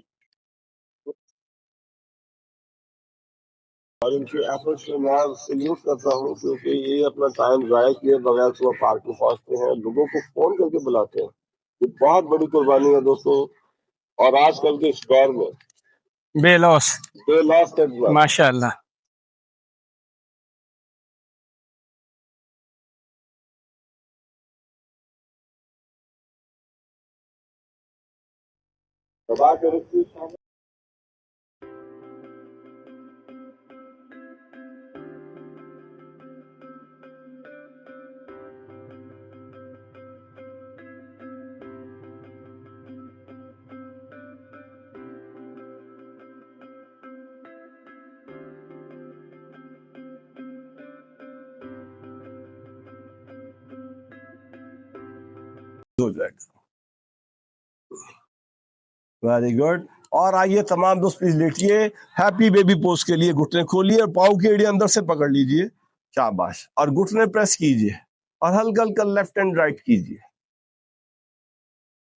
اور ان کے ایفرٹس سے میں سلیوٹ کرتا ہوں، کیونکہ یہ اپنا ٹائم ضائع کیے بغیر صبح پارک میں پہنچتے ہیں، لوگوں کو فون کر کے بلاتے ہیں. یہ بہت بڑی قربانی ہے دوستو. اور آج کل کے اس دور میں بے لوس. بے لاس کا ماشاء اللہ. دبا کے رکھیے. ہو جائے گا. Very good. اور آئیے تمام دوست پلیز لیٹیے. ہیپی بیبی پوز کے لیے گھٹنے کھولیے اور پاؤں کی ایڑی اندر سے پکڑ لیجیے. شاباش. اور گھٹنے پریس کیجیے اور ہلکا ہلکا لیفٹ اینڈ رائٹ کیجیے.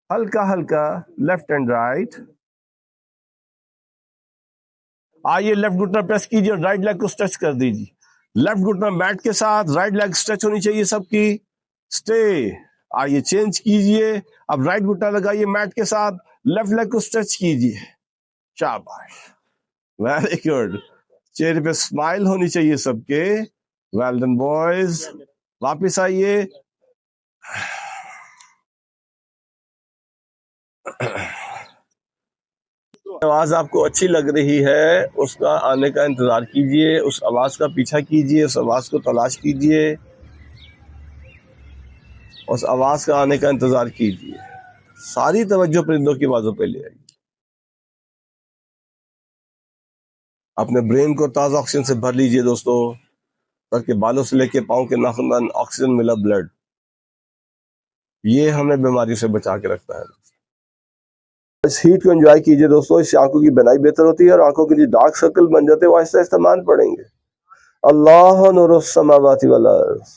ہلکا ہلکا لیفٹ اینڈ رائٹ. آئیے لیفٹ گھٹنا پریس کیجیے اور رائٹ لیگ کو اسٹریچ کر دیجیے. لیفٹ گھٹنا میٹ کے ساتھ، رائٹ لیگ اسٹریچ ہونی چاہیے سب کی. اسٹے. آئیے چینج کیجیے. اب رائٹ گھٹنا لگائیے میٹ کے ساتھ، لیفٹ لیگ کو اسٹریچ کیجیے. شاباش. Very good. چہرے پہ اسمائل ہونی چاہیے سب کے. Well done boys. واپس آئیے. آواز آپ کو اچھی لگ رہی ہے، اس کا آنے کا انتظار کیجیے، اس آواز کا پیچھا کیجیے، اس آواز کو تلاش کیجیے، اس آواز کا آنے کا انتظار کیجیے. ساری توجہ پرندوں کی آوازوں پہ لے آئیے. اپنے برین کو تازہ آکسیجن سے بھر لیجیے دوستو، تاکہ بالوں سے لے کے پاؤں کے ناخن آکسیجن ملا بلڈ. یہ ہمیں بیماری سے بچا کے رکھتا ہے. اس ہیٹ کو انجوائے کیجئے دوستو، اس سے آنکھوں کی بینائی بہتر ہوتی ہے اور آنکھوں کے جو ڈارک سرکل بن جاتے ہیں وہ آہستہ آہستہ مان پڑیں گے. اللہ نور السماوات والارض،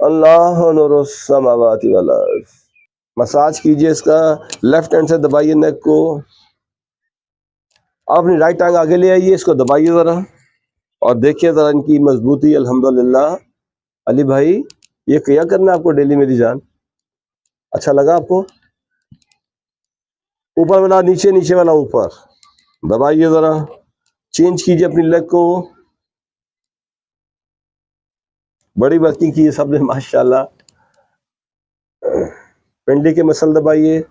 اللہ نور السماوات والارض. مساج کیجئے اس کا، لیفٹ ہینڈ سے دبائیے نیک کو. آپ اپنی رائٹ ٹانگ آگے لے آئیے، اس کو دبائیے ذرا اور دیکھیے ذرا ان کی مضبوطی. الحمدللہ. علی بھائی یہ کیا کرنا ہے آپ کو ڈیلی میری جان؟ اچھا لگا آپ کو؟ اوپر والا نیچے، نیچے والا اوپر. دبائیے ذرا، چینج کیجئے اپنی لیگ کو. بڑی ورکنگ کی ہے سب نے ماشاءاللہ. پنڈلی کے مسل دبائیے.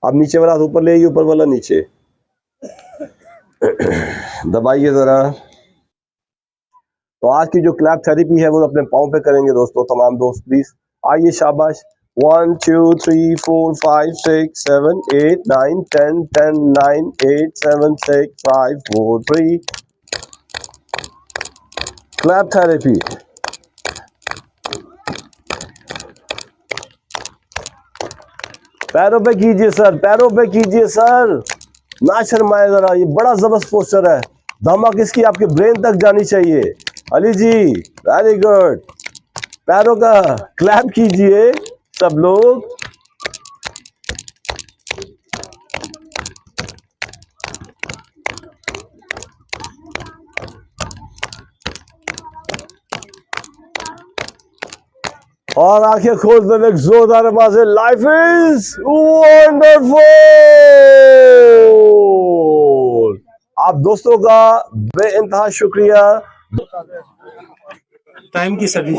آپ نیچے والا ہاتھ اوپر لے آئیے، اوپر والا نیچے. دبائیے ذرا. تو آج کی جو کلیپ تھیراپی ہے وہ اپنے پاؤں پہ کریں گے دوستو. تمام دوست پلیز آئیے. شاباش. 1 2 3 4 5 6 7 8 9 10 10 9 8 7 6 5 4 3. کلیپ تھیراپی. پیروں پہ کیجئے سر، پیروں پہ کیجئے سر. نہ شرمائے ذرا، یہ بڑا زبردست پوسچر ہے. دھمک اس کی آپ کے برین تک جانی چاہیے. علی جی ویری گڈ. پیروں کا کلیپ کیجئے سب لوگ. اور آنکھیں کھول دیں ایک زوردار آواز ہے. Life is wonderful. آپ دوستوں کا بے انتہا شکریہ. ٹائم کی سبھی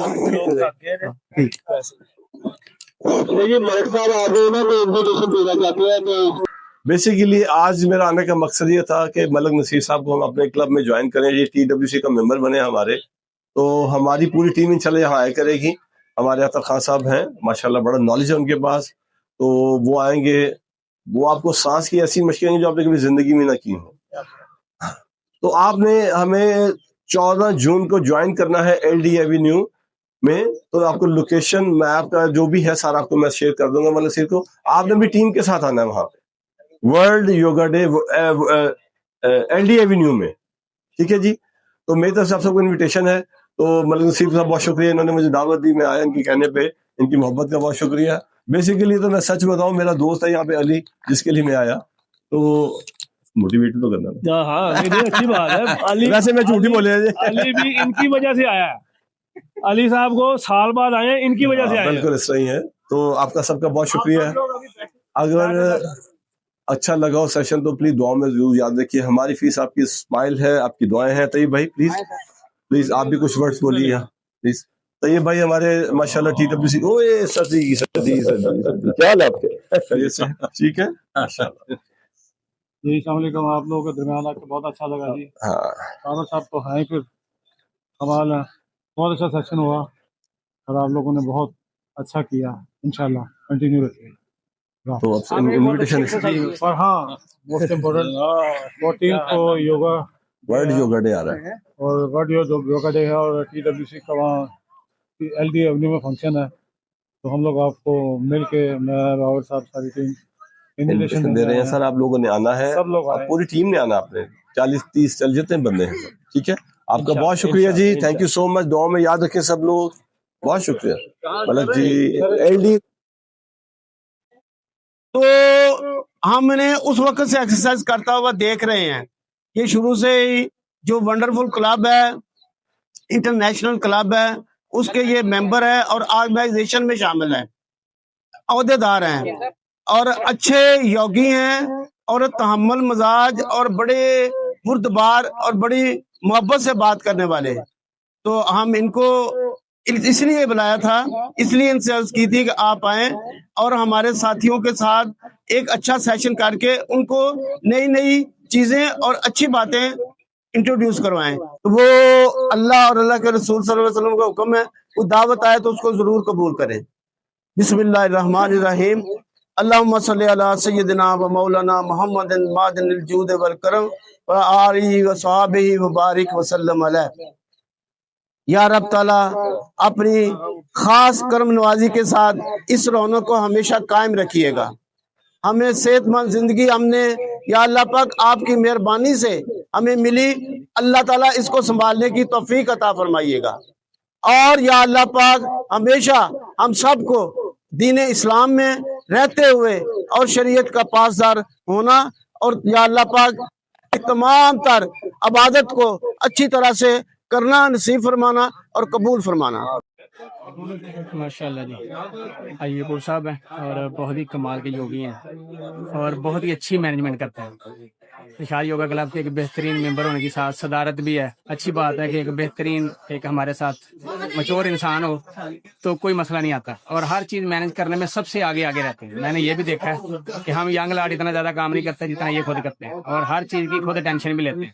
دیکھیے ملک صاحب آ گئے نا، میں انویٹیشن دینا چاہتے ہیں تو بیسیکلی آج میرا آنے کا مقصد یہ تھا کہ ملک نصیر صاحب کو ہم اپنے کلب میں جوائن کریں. یہ TWC کا ممبر بنے ہمارے، تو ہماری پوری ٹیم انشاءاللہ یہاں آیا کرے گی. ہمارے اطہر خان صاحب ہیں ماشاءاللہ، بڑا نالج ہے ان کے پاس، تو وہ آئیں گے. وہ آپ کو سانس کی ایسی مشقیں ہیں جو آپ نے کبھی زندگی میں نہ کی ہوں. تو آپ نے ہمیں 14 جون کو جوائن کرنا ہے LD ایوینیو میں. تو آپ کو لوکیشن میپ کا جو بھی ہے سارا آپ کو میں شیئر کر دوں گا. ملک نصیر کو آپ نے بھی ٹیم کے ساتھ آنا ہے وہاں پہ world yoga day LD avenue میں. ٹھیک ہے جی. تو میری طرف سے آپ سب کو انویٹیشن ہے. تو ملک نصیر صاحب بہت شکریہ، انہوں نے مجھے دعوت دی، میں آیا ان کے کہنے پہ. ان کی محبت کا بہت شکریہ. بیسیکلی تو میں سچ بتاؤں، میرا دوست ہے یہاں پہ علی، جس کے لیے میں آیا. تو موٹیویٹ تو کرنا ہے. ہاں اچھی بات ہے. علی ویسے میں جھوٹی بولے علی بھی ان کی وجہ سے آیا ہے. علی صاحب کو سال بعد آئے ہیں، ان کی وجہ سے آئے ہیں. بالکل اس طرح ہی ہے. تو آپ کا سب کا بہت شکریہ. اگر اچھا لگا ہو سیشن تو پلیز دعاؤں میں ضرور یاد رکھیے. ہماری فیس آپ کی اسمائل ہے، آپ کی دعائیں ہیں. طیب بھائی پلیز آپ بھی کچھ ورڈز بولیے پلیز. طیب بھائی ہمارے ماشاءاللہ TWC اوے سردی کیا حال ہے آپ کے؟ ٹھیک ہے ماشاءاللہ. جی السلام علیکم. آپ لوگوں کے درمیان آ کے بہت اچھا لگا جی. سارا صاحب تو ہیں پھر سوال ہے. بہت اچھا سیشن ہوا اور آپ لوگوں نے بہت اچھا کیا. انشاءاللہ کنٹینیو رکھیے. تو انویٹیشن اور ہاں موسٹ امپورٹنٹ 14 کو یوگا ورلڈ یوگا ڈے آ رہا ہے اور ورلڈ یوگا ڈے ہے اور TWC کا وہاں LD ایونیو میں فنکشن ہے. تو ہم لوگ آپ کو مل کے، میں راوت صاحب ساری ٹیم انویٹیشن دے رہے ہیں سر. آپ لوگوں نے آنا ہے، سب لوگ آئے. پوری ٹیم نے آنا. آپ نے 40-30 چل جتنے بندے ہیں. ٹھیک ہے. آپ کا بہت شکریہ جی. تھینک یو سو مچ. دعاؤں میں یاد رکھیں سب لوگ. بہت شکریہ ملک جی. LD تو ہم نے اس وقت سے ایکسرسائز کرتا ہوا دیکھ رہے ہیں. یہ شروع سے ہی جو ونڈرفل کلب ہے، انٹرنیشنل کلب ہے، اس کے یہ ممبر ہے اور آرگنائزیشن میں شامل ہے، عہدے دار ہیں اور اچھے یوگی ہیں اور تحمل مزاج اور بڑے بردبار اور بڑی محبت سے بات کرنے والے. تو ہم ان کو اس لیے بلایا تھا، اس لیے ان سے عرض کی تھی کہ آپ آئیں اور ہمارے ساتھیوں کے ساتھ ایک اچھا سیشن کر کے ان کو نئی نئی چیزیں اور اچھی باتیں انٹروڈیوس کروائیں. تو وہ اللہ اور اللہ کے رسول صلی اللہ علیہ وسلم کا حکم ہے، وہ دعوت آئے تو اس کو ضرور قبول کریں. بسم اللہ الرحمن الرحیم. اللہم صلی علی سیدنا و مولانا محمد معدن الجود والکرم و آلہ و صحابہ وبارک وسلم علیہ. یا رب تعالیٰ اپنی خاص کرم نوازی کے ساتھ اس رونق کو ہمیشہ قائم رکھیے گا. ہمیں صحت مند زندگی ہم نے یا اللہ پاک آپ کی مہربانی سے ہمیں ملی. اللہ تعالیٰ اس کو سنبھالنے کی توفیق عطا فرمائیے گا. اور یا اللہ پاک ہمیشہ ہم سب کو دین اسلام میں رہتے ہوئے اور شریعت کا پاسدار ہونا، اور یا اللہ پاک تمام تر عبادت کو اچھی طرح سے کرنا نصیب فرمانا اور قبول فرمانا. ماشاء اللہ جی، ایوب پور صاحب ہیں اور بہت ہی کمال کے یوگی ہیں اور بہت ہی اچھی مینجمنٹ کرتے ہیں. ارشاد یوگا کلب کے ایک بہترین ممبر ہونے کے ساتھ صدارت بھی ہے. اچھی بات ہے کہ ایک بہترین ایک ہمارے ساتھ مچور انسان ہو تو کوئی مسئلہ نہیں آتا، اور ہر چیز مینج کرنے میں سب سے آگے رہتے ہیں. میں نے یہ بھی دیکھا ہے کہ ہم ینگ لاٹ اتنا زیادہ کام نہیں کرتے جتنا یہ خود کرتے ہیں، اور ہر چیز کی خود ٹینشن بھی لیتے ہیں،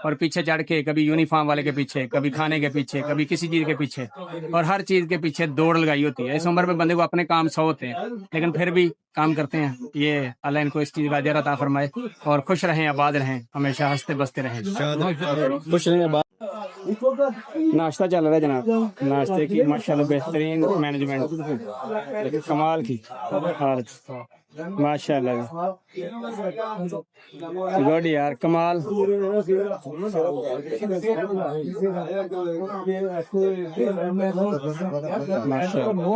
اور پیچھے چڑھ کے کبھی یونیفارم والے کے پیچھے، کبھی کھانے کے پیچھے، کبھی کسی چیز کے پیچھے، اور ہر چیز کے پیچھے دوڑ لگائی ہوتی ہے. اس عمر میں بندے کو اپنے کام 100 ہوتے ہیں لیکن پھر بھی کام کرتے ہیں. یہ اللہ ان کو اس چیز کا اجر عطا فرمائے اور خوش رہیں، آباد رہیں، ہمیشہ ہنستے بستے رہیں. خوش رہیں آباد. ناشتہ چل رہا ہے جناب، ناشتے کی ماشاءاللہ بہترین مینجمنٹ کمال کی حالت ماشاء اللہ. گڈ یار، کمال.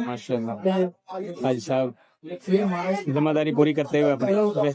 ماشاء اللہ حاجی صاحب ذمہ داری پوری کرتے ہوئے اپنے